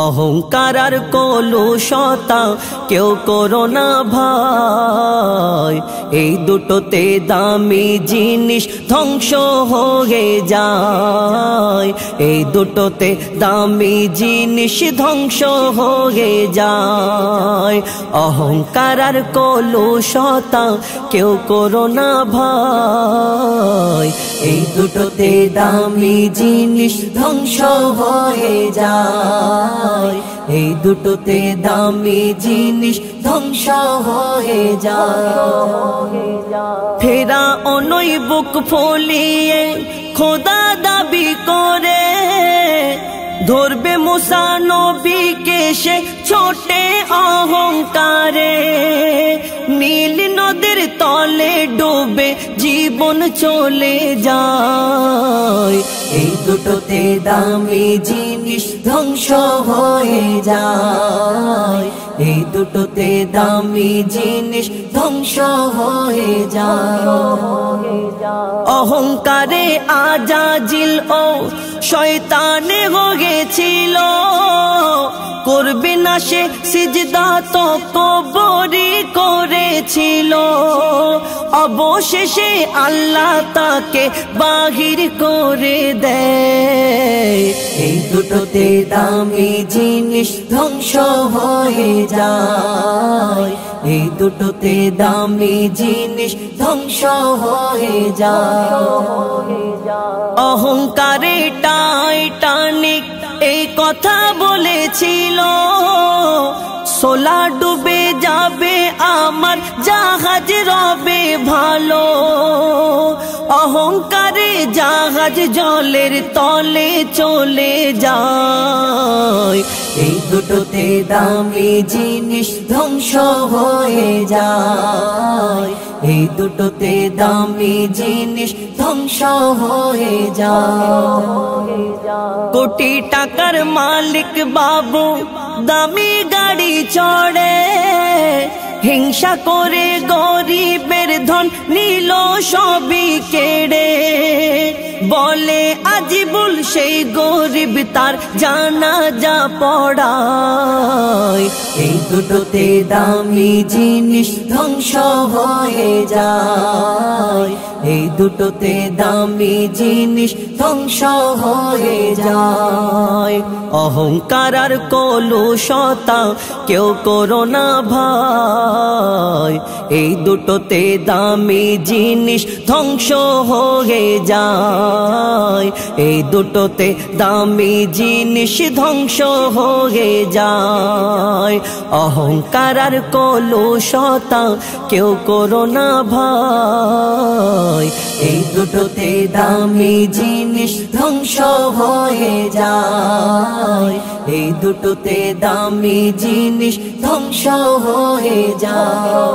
অহংকার আর কলুষতা কেউ করো না ভাই, এই দুটোতে দামি জিনিস ধ্বংস হয়ে যায়, এই দুটোতে দামি জিনিস ধ্বংস হয়ে যায়। অহংকার আর কলুষতা কেউ করো না ভাই, এই দুটোতে দামি জিনিস ধ্বংস হয়ে যায়, এই দুটোতে দামি জিনিস ধ্বংস হয়ে যায়। ফেরা অনই বুক ফুলিয়ে খোদা দাবি করে, ধরবে মুসা নবীকে সে ছোটে অহংকারে, নীল নদীর তলে ডুবে জীবন চলে যায়, এই দুটোতে দামি জিনিস ধ্বংস হয়ে যায়, এই দুটোতে দামি জিনিস ধ্বংস হয়ে যায়। অহংকারে আজাজিল ও শয়তানে হয়েছিল, করবে না সে সিজদা তো কবরি করেছিল, অবশেষে আল্লাহ তাকে বাহির করে দেয়, এই দুটোতে দামি জিনিস ধ্বংস হয়ে যায়, এই দুটোতে দামি জিনিস ধ্বংস হয়ে যায়। অহংকারে টাইটানিক এই কথা বলেছিল, সোলা ডুবে যাবে আমার জাহাজ রবে ভালো, অহংকারে জাহাজ জলের তলে চলে যায়, এই দুটোতে দামি জিনিস ধ্বংস হয়ে যায়, এই দুটোতে দামি জিনিস ধ্বংস হয়ে যায়। কোটি টাকার মালিক বাবু দামি গাড়ি চড়ে, হিংসা করে গরিবের ধন নিল সবই কেড়ে, বলে আজিবুল সেই গরিব তার জানাজা পড়ায়, এই দুটোতে দামি জিনিস ধ্বংস হয়ে যায়, এই দুটোতে দামি জিনিস ধ্বংস হয়ে যায়। অহংকার আর কলুষতা কেউ করো না ভাই, এই দুটোতে দামি জিনিস ধ্বংস হয়ে যায়, এই দুটোতে দামি জিনিস ধ্বংস হয়ে যায়। অহংকার আর কলুষতা কেউ করো না ভাই, এই দুটোতে দামি জিনিস ধ্বংস হয়ে যায়, এই দুটোতে দামি জিনিস ধ্বংস হয়ে যায়।